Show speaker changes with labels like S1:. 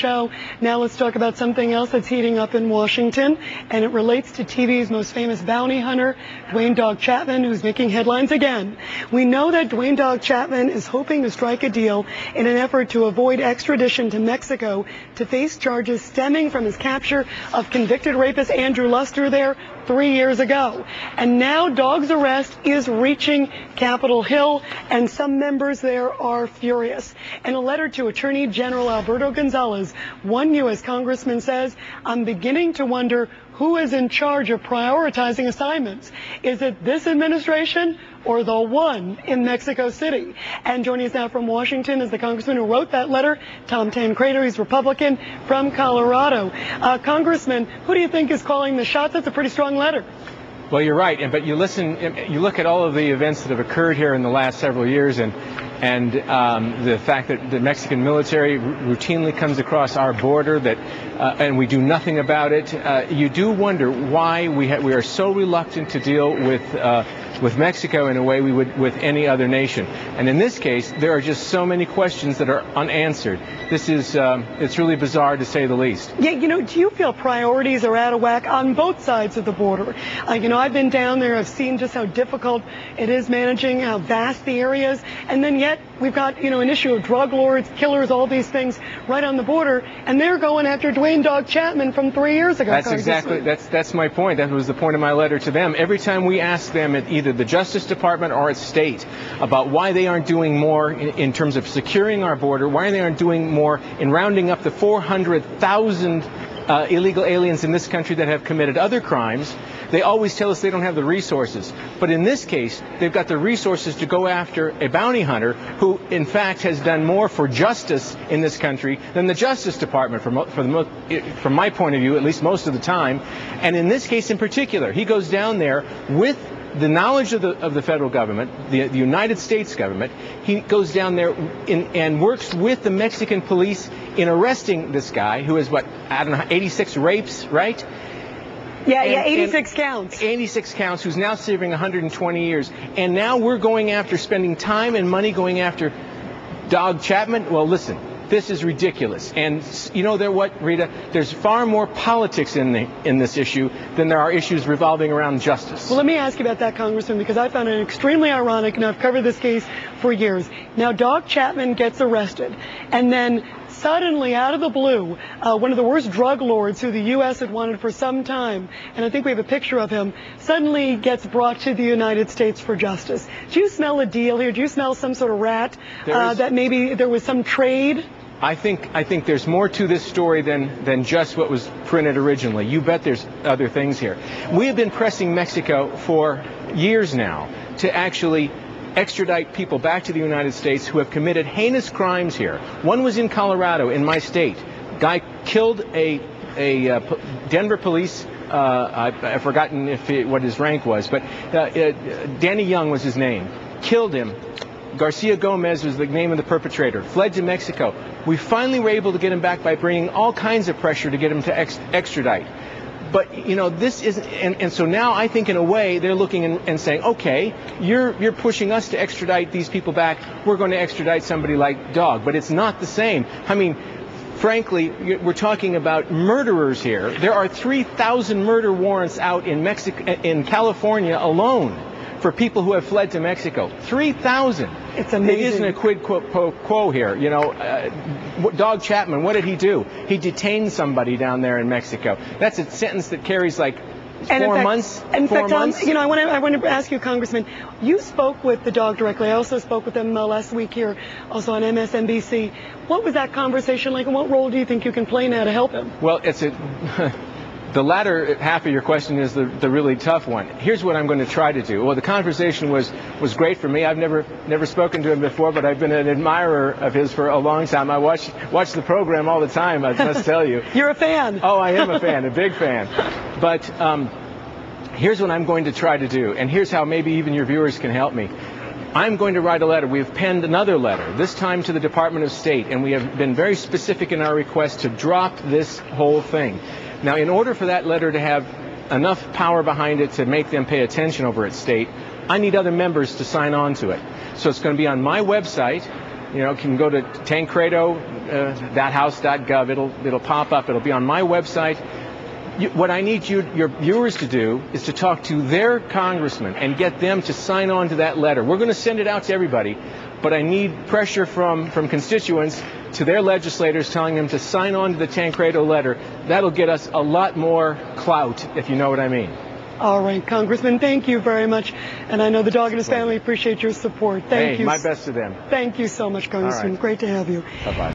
S1: show. Now let's talk about something else that's heating up in Washington, and it relates to TV's most famous bounty hunter, Dwayne Dog Chapman, who's making headlines again. We know that Dwayne Dog Chapman is hoping to strike a deal in an effort to avoid extradition to Mexico to face charges stemming from his capture of convicted rapist Andrew Luster there 3 years ago. And now Dog's arrest is reaching Capitol Hill, and some members there are furious. In a letter to Attorney General Alberto Gonzales, one U.S. congressman says, "I'm beginning to wonder who is in charge of prioritizing assignments. Is it this administration or the one in Mexico City?" And joining us now from Washington is the congressman who wrote that letter, Tom Tancredo. He's Republican from Colorado. Congressman, who do you think is calling the shots? That's a pretty strong letter.
S2: Well, you're right, but you look at all of the events that have occurred here in the last several years, and the fact that the Mexican military routinely comes across our border, and we do nothing about it. You do wonder why we are so reluctant to deal with Mexico in a way we would with any other nation. And in this case, there are just so many questions that are unanswered. This is it's really bizarre, to say the least.
S1: Yeah, do you feel priorities are out of whack on both sides of the border? I've been down there. I've seen just how difficult it is managing, how vast the area is, and then yet we've got an issue of drug lords, killers, all these things right on the border, and they're going after Dwayne Dog Chapman from 3 years ago.
S2: That's my point. That was the point of my letter to them. Every time we ask them at either the Justice Department or at State about why they aren't doing more in terms of securing our border, why they aren't doing more in rounding up the 400,000 illegal aliens in this country that have committed other crimes, they always tell us they don't have the resources. But in this case, they've got the resources to go after a bounty hunter who, in fact, has done more for justice in this country than the Justice Department, from my point of view, at least most of the time. And in this case in particular, he goes down there with the knowledge of the federal government, the United States government. He goes down there and works with the Mexican police in arresting this guy who is, 86 rapes, right?
S1: Yeah, 86 counts.
S2: 86 counts, who's now serving 120 years. And now we're going after, spending time and money going after Dog Chapman. Well, listen, this is ridiculous. And Rita? There's far more politics in this issue than there are issues revolving around justice.
S1: Well, let me ask you about that, Congressman, because I found it extremely ironic, and I've covered this case for years. Now, Dog Chapman gets arrested, and then suddenly, out of the blue, one of the worst drug lords who the U.S. had wanted for some time, and I think we have a picture of him, suddenly gets brought to the United States for justice. Do you smell a deal here? Do you smell some sort of rat, that maybe there was some trade?
S2: I think there's more to this story than just what was printed originally. You bet there's other things here. We have been pressing Mexico for years now to actually extradite people back to the United States who have committed heinous crimes here. One was in Colorado, in my state. Guy killed a Denver police. I've forgotten what his rank was, but Danny Young was his name. Killed him. Garcia Gomez was the name of the perpetrator. Fled to Mexico. We finally were able to get him back by bringing all kinds of pressure to get him to extradite. But, this is, and so now I think in a way they're looking and saying, okay, you're pushing us to extradite these people back. We're going to extradite somebody like Dog. But it's not the same. I mean, frankly, we're talking about murderers here. There are 3,000 murder warrants out in California alone for people who have fled to Mexico. 3,000.
S1: It's amazing.
S2: It isn't a quid pro quo here. Dog Chapman, what did he do? He detained somebody down there in Mexico. That's a sentence that carries like 4 months.
S1: In fact, I want to ask you, Congressman, you spoke with the dog directly. I also spoke with them last week here, also on MSNBC. What was that conversation like, and what role do you think you can play now to help him?
S2: Well, the latter half of your question is the really tough one. Here's what I'm going to try to do. Well, the conversation was great for me. I've never spoken to him before, but I've been an admirer of his for a long time. I watch the program all the time, I must tell you.
S1: You're a fan.
S2: Oh, I am a fan, a big fan. But here's what I'm going to try to do, and here's how maybe even your viewers can help me. I'm going to write a letter. We've penned another letter, this time to the Department of State, and we have been very specific in our request to drop this whole thing. Now, in order for that letter to have enough power behind it to make them pay attention over at State, I need other members to sign on to it. So it's going to be on my website, You can go to Tancredo, thathouse.gov. It'll pop up. It'll be on my website. What I need your viewers to do is to talk to their congressman and get them to sign on to that letter. We're going to send it out to everybody, but I need pressure from constituents to their legislators telling them to sign on to the Tancredo letter. That'll get us a lot more clout, if you know what I mean.
S1: All right, Congressman, thank you very much. And I know the dog and his family appreciate your support. Thank you.
S2: My best to them.
S1: Thank you so much, Congressman.
S2: Right.
S1: Great to have you.
S2: Bye-bye.